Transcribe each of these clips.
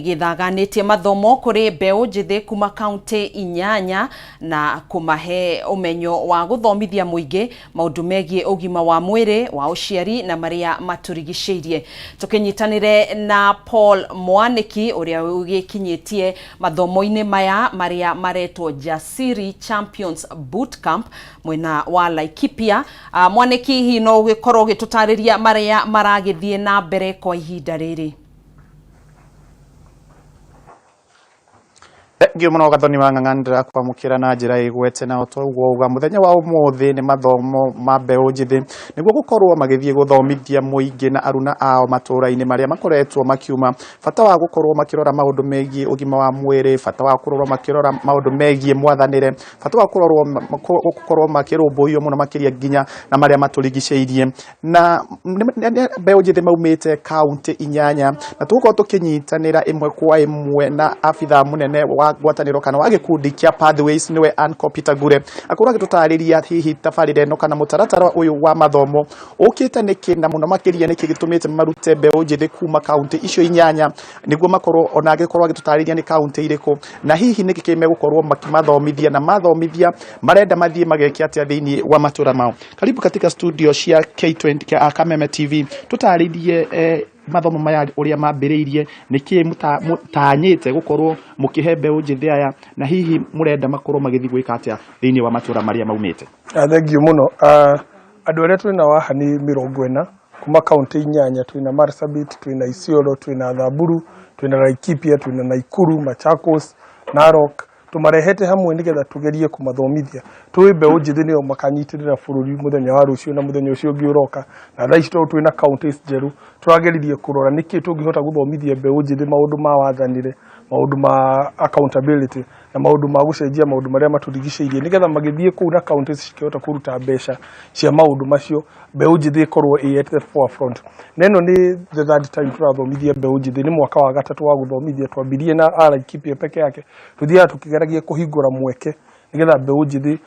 Githaganĩtie mathomo kuri mbeũ njĩthĩ kuma kaunti inyanya na kumahe umenyo wa guthomithia muingi maundu megie ugima wa mwiri wa uciari na maria maturigicĩirie. Tukinyitanire na Paul Mwaniki uria ugikinyitie mathomo-ini maya maria maretwo Jasiri Champions Bootcamp mwena wa Laikipia. Mwaniki, hihi no ugikorwo ugitutariria maria maragithie na mbere kwa ihinda riri? Gimuno gathoni wang'ang'anira kwamukira na njira igwete na otogwa muthenya wa umuthi ni mathomo ma mbeũ njĩthĩ niguo gukorwo magithie guthomithia muingi na aruna ao Matuura-ini maria makoretwo makiuma fata wa gukorwo makirora maundu megie ugima wa mwiri, fata wa kurorwo makirora maundu megie mwathanire, fata wa gukorwo makirumbuyo muno makiria nginya na maria maturigicĩirie. Na mbeũ njĩthĩ maumite kaunti inyanya na tugukorwo tukinyitanira imwe kwa imwe na afitha munene wa gwataniro kana wa gikundi kia Pathways niwe Ankopitagure akora gitutariria hihi tafarire no kana mutaratara uyu wa mathomo ukite niki na muno makiria niki gitumite marute mbeũ njĩthĩ kuma kaunti icio inyanya niguo makorwo ona agikorwo gitutariria ni kaunti iriko na hihi niki kime gukorwo makimathomithia na mathomithia marenda mathie mageki atia thiini wa matura mao. Karibu katika studio cia K20 Kameme TV tutaririe mathomo maya uria mambiriirie niki mutanyite gukorwo mukihe mbeũ njĩthĩ aya na hihi murenda makorwo magithi gwika atia thiini wa matura maria maumite. Thank you muno. Andu aria twina waha ni 40 kuma kaunti inyanya, twina Marsabit, twina Isiolo, twina Thaburu, twina Laikipia, twina Naikuru, Machakos, Narok. Tumarehete hamwe nigetha tugerie kumathomithia twi mbeũ njĩthĩ nio makanyitirira bururi muthenya wa rucio na muthenya ucio ngiuroka na thaa ici twina counties jeru turageririe kurora niki tungihota guthomithia mbeũ njĩthĩ maundu ma wathanire, maundu ma accountability na maundu ma gucenjia maundu maria maturigicĩirie nigetha magithie kuu na counties cikihota kuruta mbeca cia maundu macio mbeũ njĩthĩ ikorwo at the forefront. Neno ni the third time turathomithia mbeũ njĩthĩ, ni mwaka wa gatatu wa guthomithia. Twambirie na Laikipia peke yake, tuthiaga tukigeragia kuhingura mweke nigetha mbeũ njĩthĩ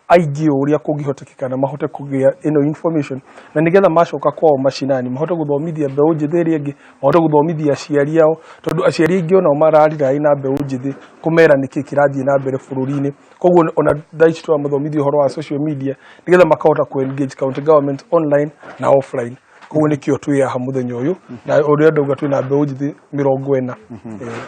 aingĩ uria kungihotekeka na mahote kugia ino information na nigetha macoka kwao mashinani mahote guthomithia mbeũ njĩthĩ iria ingi, mahote guthomithia aciari ao, tondu aciari ingi ona mararira ina mbeũ njĩthĩ kumera niki kirathie na mbere bururi-ini. Koguo ona thaici twamathomithia uhoro wa social media nigetha makahota ku engage county government online na offline. Koguo nikio twiyaha muthenya uyu na uria ndauga twina mbeũ njĩthĩ 40.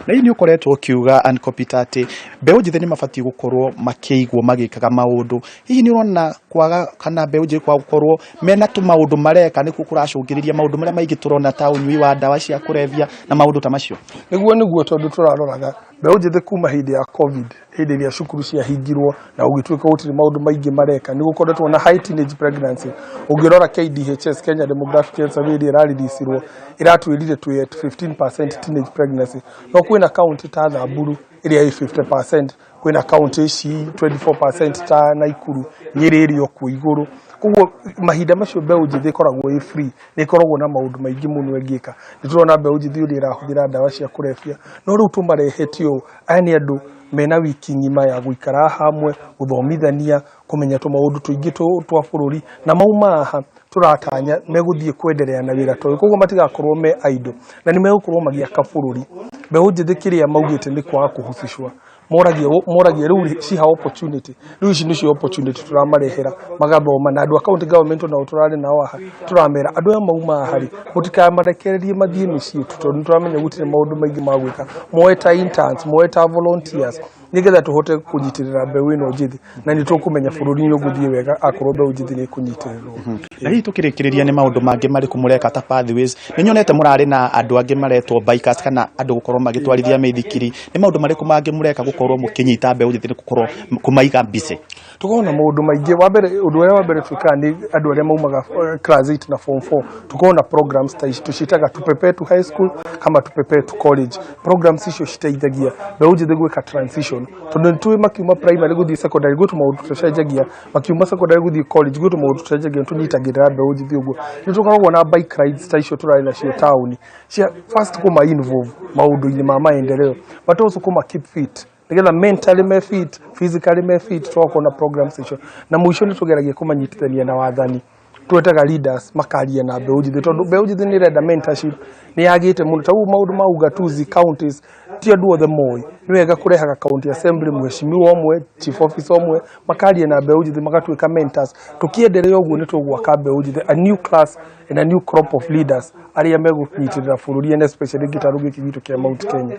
Na ini ukoretwo kiuga Ankopita ati mbeũ njĩthĩ ni mabatie gukorwo makiigwo magikaga maundu. Hihi ni urona kwaga kana mbeũ njĩthĩ kwa gukorwo mena tu maundu mareka niku kuracungiriria maundu maria maingi turona ta unyui wa ndawa cia kurevia na maundu ta macio? Niguo tondu turaroraga mbeũ njĩthĩ kuma hindi ya COVID, hindi iria cukuru cia hingirwo na ugituika gutiri maundu maingi mareka, ni gukoretwo na high teenage pregnancy. Ungirora KDHS, Kenya Demographic Survey irariricirwo iratwirire twi at 15% teenage pregnancy, no kwina county ta Thaburu iria 50%, kwina county ici 24% ta Naikuru, Nyeri irio ku iguru. Koguo mahinda macio mbeũ njĩthĩ ikoragwo i free, ni ikoragwo na maundu maingi muno engika. Ni turona mbeũ njĩthĩ uria irahuthira ndawa cia kurefia, no riu tumarehetio aya ni andu mena wiki ngima ya guikara hamwe guthomithania kumenya maundu tuingi twa bururi na mauma aha turatanya meguthie kwendelea na wira toyo. Koguo matigakorwo me idle na ni megukorwo magiaka bururi. Mbeũ njĩthĩ kiria maugite ni kwa kuhusishwa moragia riu ciha opportunity, riu ici nicio opportunity turamarehera magathoma na andu county government na turari nao aha turamera andu aya mauma hari mutikamarekererie mathie micii tondu turamenya gutire maundu maingi ma gwika, moe ta interns, moe ta volunteers nigetha tuhote kunyitirira mbeũ ino njĩthĩ na ni tukumenya bururi ni uguthie wega akorwo mbeũ njĩthĩ ni kunyitirirwo. Na hihi tukirikiriria ni maundu mangi mari kumureka ta Pathways, ni nyonete murari na andu angi maretwo bikers kana andu gukorwo magitwarithia mithikiri, ni maundu mariku mangi mureka gukorwo mukinyita mbeũ njĩthĩ gukorwo kumaiga busy? Tukona maundu maingi. Wa mbere undu wa mbere twika ni andu aria maumaga class 8 na form 4 tukona programs ta ici tucitaga to prepare to high school kama to prepare to college. Programs icio citeithagia mbeũ njĩthĩ gwika transition tondu tuwe makiuma primary guthie secondary gutu maundu tucenjagia, makiuma secondary guthie college gutu maundu tucenjagia tunyitagirira mbeũ njĩthĩ uguo. Ni tukoragwo na bike rides ta icio turari nacio town cia first kuma involve maundu-ini ma maendeleo but also kuma keep fit nigetha mentally me fit, physically me fit. Twakona programs icio na mwisho ni tugeragia kumanyitithania na wathani twetaga leaders makaria na mbeũ njĩthĩ tondu mbeũ njĩthĩ nĩ renda mentorship ni yagite muno tau maundu ma ugatuzi counties ti andu othe moi ni wega kurehaga county assembly mheshimiwa omwe chief officer omwe makaria na mbeũ njĩthĩ magatuika mentors tukiendelea uguo ni tugwaka mbeũ njĩthĩ a new class and a new crop of leaders aria megunyitirira bururi and especially gitaru giki gitu kia Mount Kenya.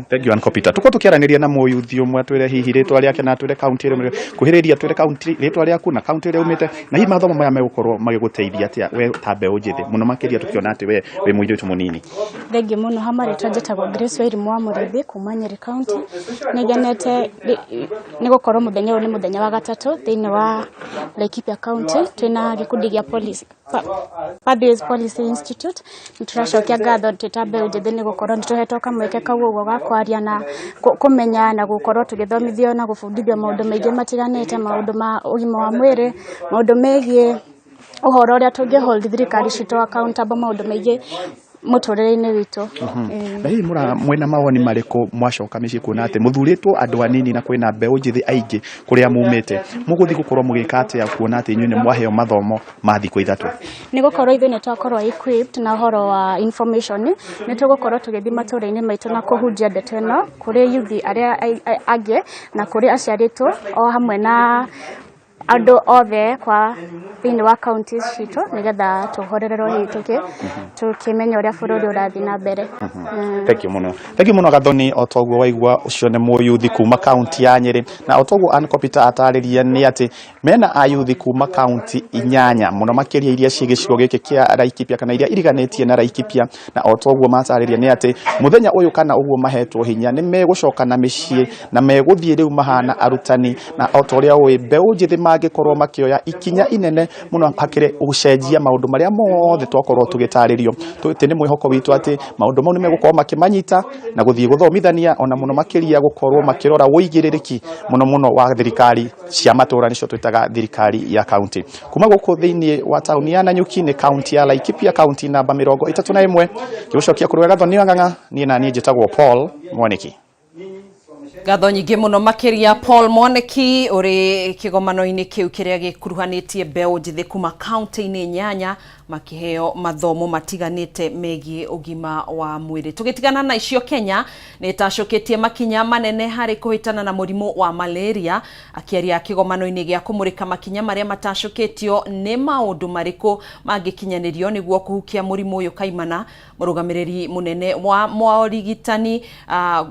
Thank you Uncle Peter. Tuko tukiaraniria na muyuthi umwe atwire hihi ritwa riake na atwire county ire kuhiriria atwire county ritwa riaku na county ire umite na hihi mathomo maya megukorwo magiguteithia atia we ta mbeũ njĩthĩ muno makiria tukiona ati we muiritu munini. Thengi muno hamari twanjitagwo Grace Wairimu wa Murithi kuma Nyeri County nigenete ni gukorwo muthenya ni muthenya wa gatatu thiini wa Laikipia County twina gikundi gia police Pathways Policy Institute nituracokia ngatho twita mbeũ njĩthĩ ni gukorwo nituhetwo kamweke kau uguo gakwaria na kumenya na gukorwo tugithomithio na gubundithio maundu maingi matiganite maundu ma ugima wa mwiri maundu megie uhoro uria tungihold thirikari citu accountable maundu maingi muturire-ini witu. Na hihi mwena mawoni mariko mwacoka micii kuona ati muthuritwo andu anini na kwina mbeũ njĩthĩ aingi kuria mumite muguthi gukorwo mugika atia kuona ati inyuĩ ni mwaheo mathomo ma thikũ ithatu ni gukorwo ithuĩ ni twakorwo equipped na uhoro wa information ni tugukorwo tugithi matura-ini maitu na kuhunjia ndeto ĩno kuri yuthi aria angi na kuri aciaritwo o hamwe na andu othe kwa thiini wa counties citu nigetha tuhorererwo hihi tukimenya uria bururi urathi na mbere. Thank you muno Gathoni otoguo waigua ucio ni muyuthi kuma county ya Nyeri na otoguo Uncle Peter atariria ni ati mena ayuthi kuma county inyanya muno makiria iria cigicigo giki kia Laikipia kana iria iriganetie na Laikipia na otoguo matariria ni ati muthenya uyu kana uguo mahetwo hinya ni megucoka na micii na meguthie riu mahana arutani na otoria we mbeũ njĩthĩ mangikorwo makioya ikinya inene muno hakire ucenjia maundu maria mothe twakorwo tugitaririo tuti ni mwihoko witu ati maundu mau ni megukorwo makimanyita na guthie guthomithania ona muno makiria gukorwo makirora uigiririki muno wa thirikari cia matura nicio twitaga thirikari ya county kuma guku thiini wa town ya Nanyuki ni county ya Laikipia county namba 31 giucokia kurwe Gathoni Wang'ang'a nie na nie njitagwo Paul Mwaniki. Ngatho nyingĩ muno makiria Paul Mwaniki uri kigomano-ini kiu kiria gikuruhanitie mbeũ njĩthĩ kuma county-ini nyanya makiheo mathomo matiganite megie ugima wa mwiri. Tugitigana na icio Kenya ni tacoketie makinya manene hari kuhitana na murimu wa malaria akiaria kigomano-ini gia kumurika makinya maria matacoketio ni maundu mariku mangikinyanirio niguo kuhukia murimu uyu kaimana. Murugamiriri munene wa mwarigitani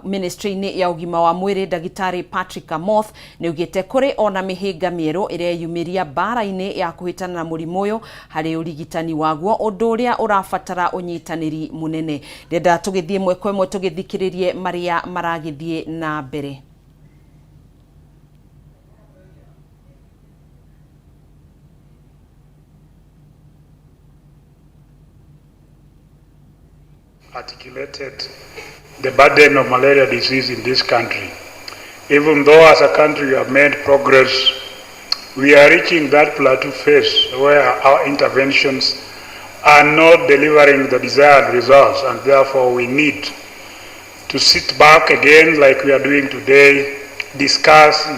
ministry-ini ya ugima wa mwiri Dagitari Patrick Amoth ni ugite kuri ona mihinga mieru iria yumiria bara-ini ya kuhitana na murimu uyu hari urigitani waguo undu uria urafatara unyitaniri munene. Ndenda tugithie mweko imwe tugithikiririe maria maragithie na mbere. Articulated the burden of malaria disease in this country. Even though as a country we have made progress, we are reaching that plateau phase where our interventions are not delivering the desired results, and therefore we need to sit back again like we are doing today, discuss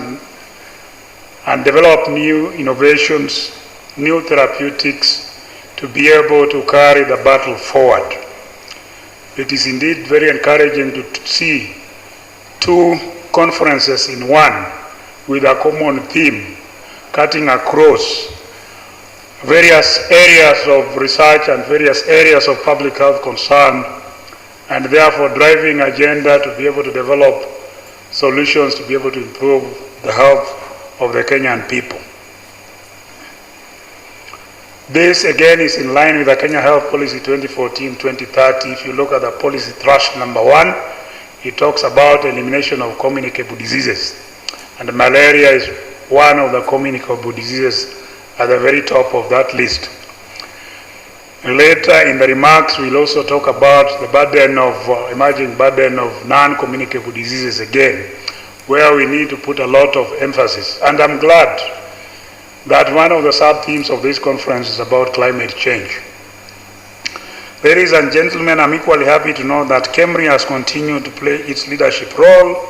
and develop new innovations, new therapeutics to be able to carry the battle forward. It is indeed very encouraging to see two conferences in one with a common theme, cutting across various areas of research and various areas of public health concern, and therefore driving agenda to be able to develop solutions to be able to improve the health of the Kenyan people. This again is in line with the Kenya Health Policy 2014-2030. If you look at the policy thrust number 1, it talks about elimination of communicable diseases. And malaria is one of the communicable diseases at the very top of that list. Later in the remarks, we'll also talk about the burden of, emerging burden of non-communicable diseases again, where we need to put a lot of emphasis. And I'm glad that one of the sub-themes of this conference is about climate change. Ladies and gentlemen, I'm equally happy to know that KEMRI has continued to play its leadership role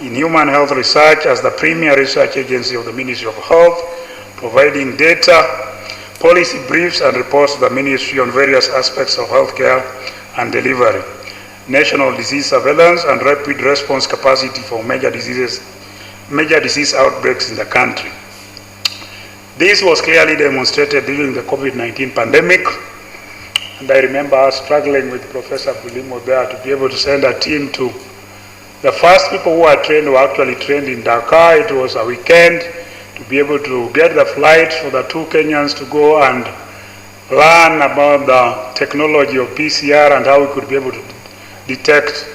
in human health research as the premier research agency of the Ministry of Health, providing data policy briefs and reports to the Ministry on various aspects of healthcare and delivery, national disease surveillance and rapid response capacity for major disease outbreaks in the country. This was clearly demonstrated during the COVID-19 pandemic, and I remember us struggling with Professor Bulimo there to be able to send a team to the first people who were actually trained in Dakar. It was a weekend to be able to get the flight for the two Kenyans to go and learn about the technology of PCR and how we could be able to detect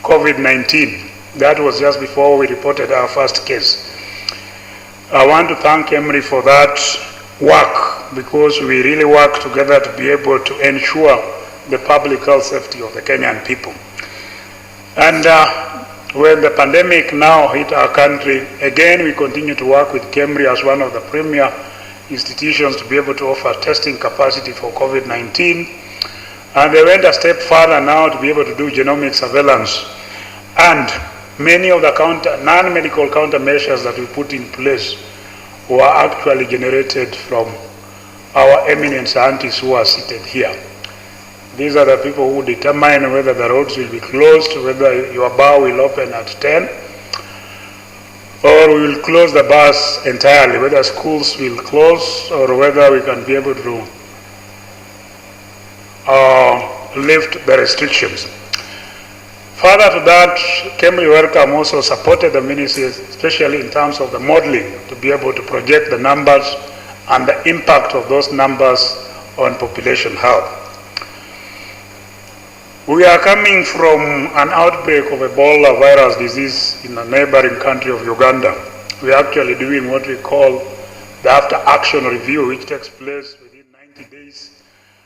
COVID-19. That was just before we reported our first case. I want to thank Emory for that work, because we really work together to be able to ensure the public health safety of the Kenyan people. And when the pandemic now hit our country, again we continue to work with Emory as one of the premier institutions to be able to offer testing capacity for COVID-19. And they went a step further now to be able to do genomic surveillance. And many of the non-medical countermeasures that we put in place were actually generated from our eminent scientists who are seated here. These are the people who determine whether the roads will be closed, whether your bar will open at 10, or we will close the bars entirely, whether schools will close, or whether we can be able to lift the restrictions. Further to that, Cambridge Welcome also supported the ministry, especially in terms of the modeling, to be able to project the numbers and the impact of those numbers on population health. We are coming from an outbreak of Ebola virus disease in a neighboring country of Uganda. We are actually doing what we call the after-action review, which takes place within 90 days.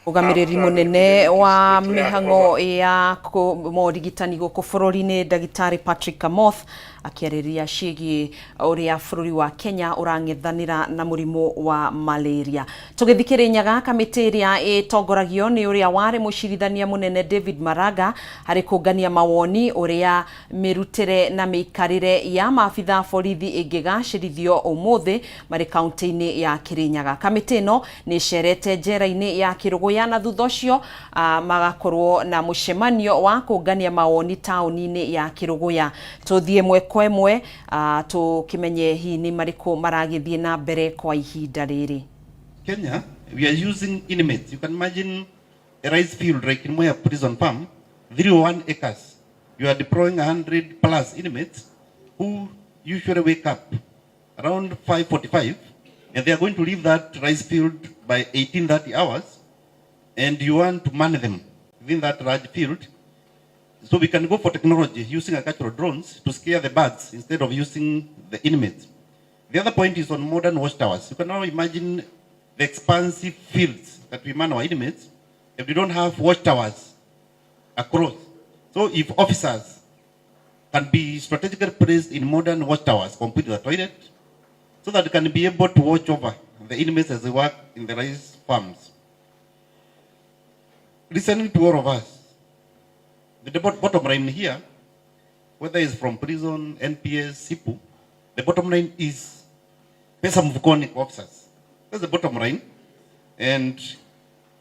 Ugamiriri munene wa mihango ya morigitani guku bururi-ini Ndagitari Patrick Kamoth akiariria ciĩgiĩ ũrĩa bũrũri wa Kenya ũrang'ethanĩra na mũrimũ wa malaria. Tũgĩthikĩrĩria kamĩtĩ ĩrĩa ĩtongoragio nĩ ũrĩa warĩ mũcirithania mũnene David Maraga harĩ kũngania mawoni ũrĩa mĩrutĩre na mĩikarĩre ya maabitha borithi ĩngĩgacĩrithio ũmũthĩ marĩ kaunti-inĩ ya Kirinyaga. Kamĩtĩ ĩno nĩ ĩcerete njera-inĩ ya Kĩrũgũya na thutha ũcio magakorwo na mũcemanio wa kũngania mawoni taũni-inĩ ya Kĩrũgũya. Tũthiĩ mwe kwa ĩmwe tũkĩmenye hihi nĩ marĩkũ maragĩthiĩ na mbere kwa ihinda rĩrĩ. Kenya, we are using inmates. You can imagine a rice field like in Moya prison farm, 301 acres. You are deploying 100 plus inmates who usually wake up around 5:45, and they are going to leave that rice field by 18:30 hours, and you want to man them within that large field. So we can go for technology using agricultural drones to scare the birds instead of using the inmates. The other point is on modern watchtowers. You can now imagine the expansive fields that we man our inmates if we don't have watchtowers across. So if officers can be strategically placed in modern watchtowers, complete with a toilet, so that they can be able to watch over the inmates as they work in the rice farms. Listening to all of us, the bottom line here, whether it's from prison, NPS, SIPU, the bottom line is pesa mfukoni officers. That's the bottom line. And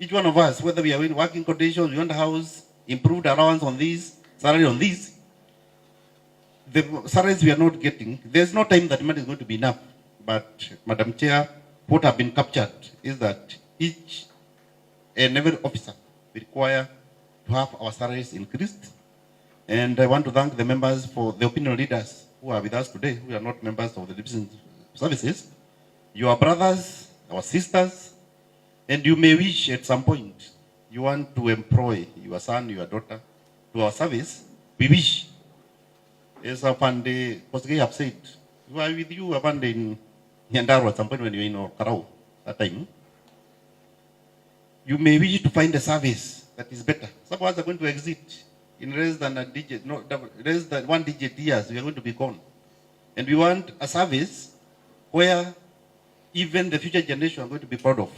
each one of us, whether we are in working conditions, we want a house, improved allowance on this, salary on this, the salaries we are not getting, there's no time that money is going to be enough. But, Madam Chair, what have been captured is that each and every officer require to have our salaries increased. And I want to thank the members for the opinion leaders who are with us today, who are not members of the division services. You are brothers, our sisters, and you may wish at some point you want to employ your son, your daughter to our service. We wish, as Apande Kosgei have said, we are with you, Apande, in Nyandarua at some point when you were in Karau that time. You may wish to find a service that is better. Some of us are going to exit in less than a digit, no, less than 1 digit years. We are going to be gone. And we want a service where even the future generation are going to be proud of.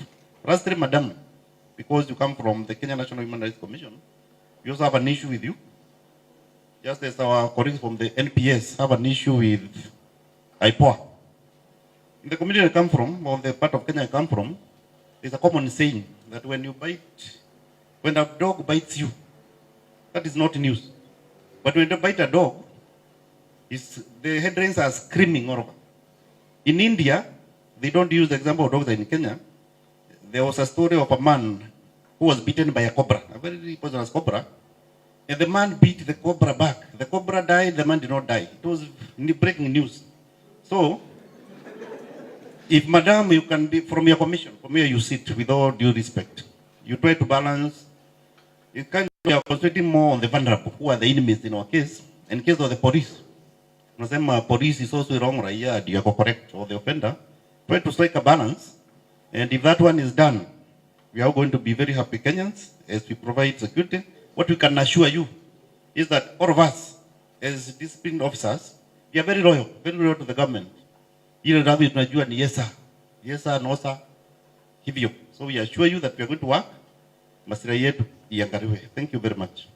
Lastly, Madam, because you come from the Kenya National Human Rights Commission, we also have an issue with you. Just as our colleagues from the NPS have an issue with IPOA. In the community I come from, or the part of Kenya I come from, There's a common saying that when a dog bites you, that is not news. But when you bite a dog, the headlines are screaming all over. In India, they don't use the example of dogs in Kenya. There was a story of a man who was bitten by a cobra, a very poisonous cobra. And the man beat the cobra back. The cobra died, the man did not die. It was breaking news. So, if madam, you can be, from your commission, from where you sit, with all due respect, you try to balance, you are concentrating more on the vulnerable, who are the enemies in our case. In case of the police, police is also wrong, right? Yeah, you are correct, or the offender. Try to strike a balance, and if that one is done, we are going to be very happy Kenyans as we provide security. What we can assure you is that all of us, as disciplined officers, we are very loyal to the government. Ile rabi tunajua ni yes sir, no sir, hivyo. So we assure you that we are going to work, maslahi yetu iangaliwe. Thank you very much.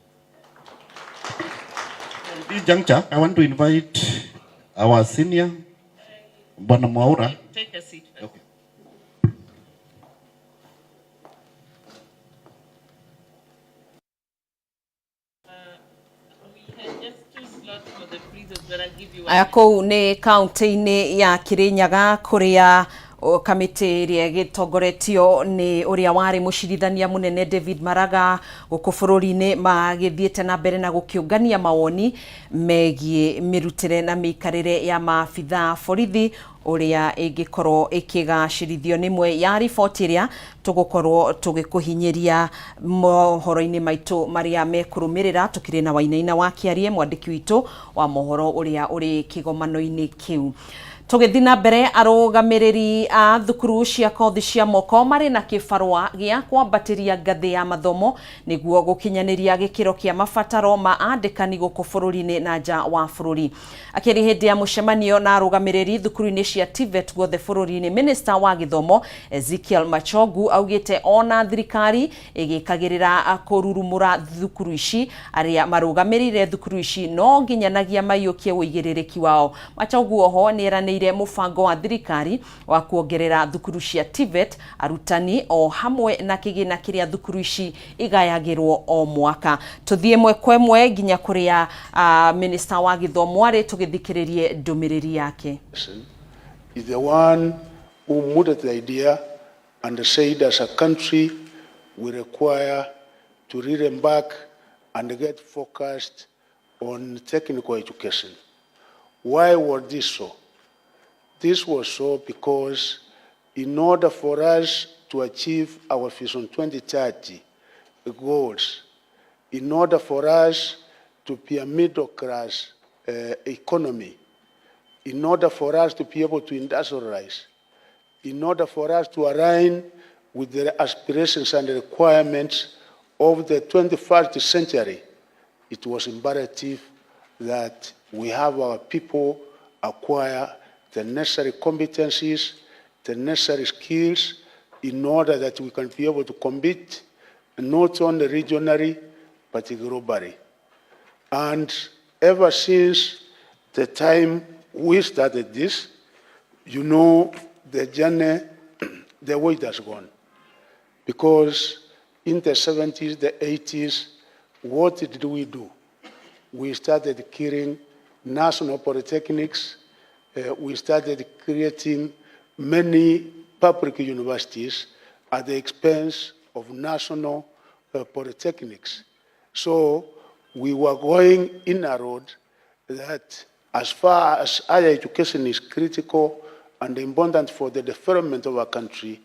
At this juncture, I want to invite our senior, Bwana Mwaura. Take a seat. Okay. Aya kou nĩ kaunti-inĩ ya Kirinyaga kũrĩa kamĩtĩ ĩrĩa ĩgĩtongoretio nĩ ũrĩa warĩ mũcirithania mũnene David Maraga gũkũ bũrũri-inĩ magĩthiĩte na mbere na gũkĩũngania mawoni megiĩ mĩrutĩre na mĩikarĩre ya maabitha borithi ũrĩa ĩngĩkorwo ĩkĩgacĩrithio nĩ ĩmwe ya riboti ĩrĩa tũgũkorwo tũgĩkũhinyĩria mohoro-inĩ maitũ marĩa mekũrũmĩrĩra. Tũkĩrĩ na Wainaina wa Kĩarie, mwandĩki witũ wa mohoro ũrĩa ũrĩ kĩgomano-inĩ kĩu. Tũgĩthiĩ na mbere, arũgamĩrĩri a thukuru cia kothi cia moko marĩ na kĩbarũa gĩa kwambatĩria ngathĩ ya mathomo nĩguo gũkinyanĩria gĩkĩro kĩa mabataro ma andĩkani gũkũ bũrũri-inĩ na nja wa bũrũri. Akĩrĩ hĩndĩ ya mũcemanio na arũgamĩrĩri thukuru-inĩ cia TVET guothe bũrũri-inĩ, Minister wa Gĩthomo Ezekiel Machogu augĩte ona thirikari ĩgĩkagĩrĩra kũrurumũra thukuru ici, arĩa marũgamĩrĩire thukuru ici no nginyanagia maiyũkie wĩigĩrĩrĩki wao. Machogu oho nĩeranĩire mũbango wa thirikari wa kuongerera thukuru cia TVET arutani o hamwe na kĩgĩna kĩrĩa thukuru ici igayagĩrwo o mwaka. Tũthiĩ ĩmwe kwa ĩmwe nginya kũrĩa Minister wa Gĩthomo arĩ tũgĩthikĩrĩrie ndũmĩrĩri yake. Is the one who mooted the idea and said as a country we require to rear back and get focused on technical education. Why was this so? This was so because in order for us to achieve our Vision 2030 goals, in order for us to be a middle class economy, in order for us to be able to industrialize, in order for us to align with the aspirations and the requirements of the 21st century, it was imperative that we have our people acquire the necessary competencies, the necessary skills, in order that we can be able to compete not only regionally, but globally. And ever since the time we started this, you know, the journey, the way it has gone. Because in the 70s, the 80s, what did we do? We started killing national polytechnics. We started creating many public universities at the expense of national polytechnics. So we were going in a road that, as far as higher education is critical and important for the development of our country,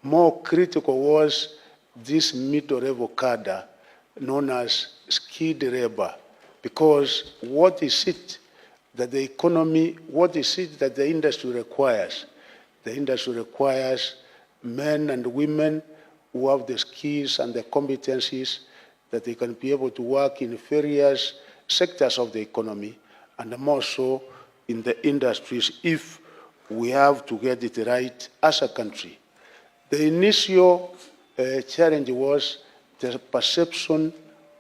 more critical was this middle-level cadre known as skilled labor. Because what is it that the economy, what is it that the industry requires? The industry requires men and women who have the skills and the competencies that they can be able to work in various sectors of the economy, and more so in the industries if we have to get it right as a country. The initial challenge was the perception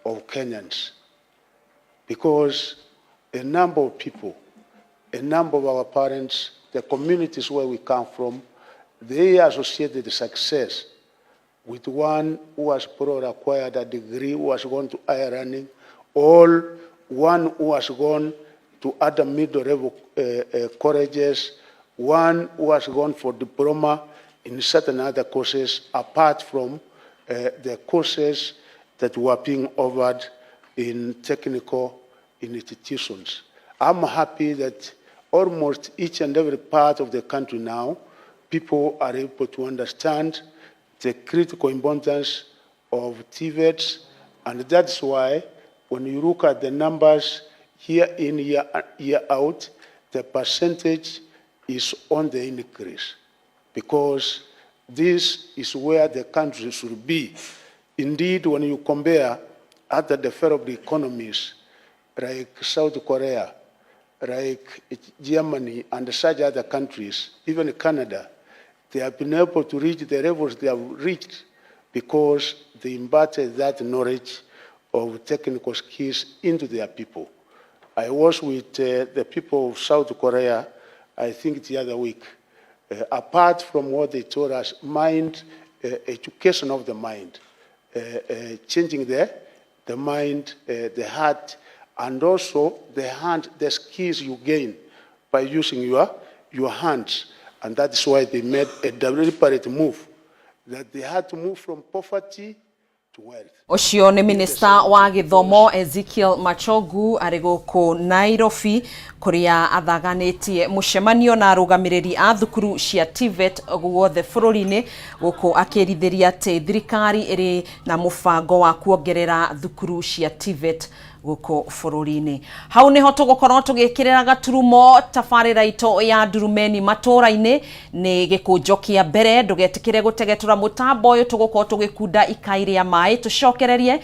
of Kenyans, because a number of people, a number of our parents, the communities where we come from, they associated success with one who has probably acquired a degree, who has gone to higher learning, or one who has gone to other middle level colleges, one who has gone for diploma in certain other courses, apart from the courses that were being offered in technical institutions. I'm happy that almost each and every part of the country now, people are able to understand the critical importance of TVETs, and that's why when you look at the numbers year in, year out, the percentage is on the increase, because this is where the country should be. Indeed, when you compare other developed economies like South Korea, like Germany and such other countries, even Canada, they have been able to reach the levels they have reached because they imparted that knowledge of technical skills into their people. I was with the people of South Korea, I think the other week. Apart from what they told us, education of the mind, changing the mind, the heart, and also the hand, the skills you gain by using your hands. And that's why they made a deliberate move, that they had to move from poverty to wealth. Ucio ni Minister wa Githomo Ezekiel Machogu ari guku Nairobi kuria athaganitie mucemanio na arugamiriri a thukuru cia TVET guothe bururi-ini guku akirithiria ati thirikari iri na mubango wa kuongerera thukuru cia TVET guko bururi-ini. Hau niho tugukorwo tugikirira gaturumo tabarira ito ya Ndurumeni Matuura-ini ni gikunjo kia mbere, ndugetikire gutegetura mutambo uyu tugukorwo tugikunda ikairi ya mai tucokererie.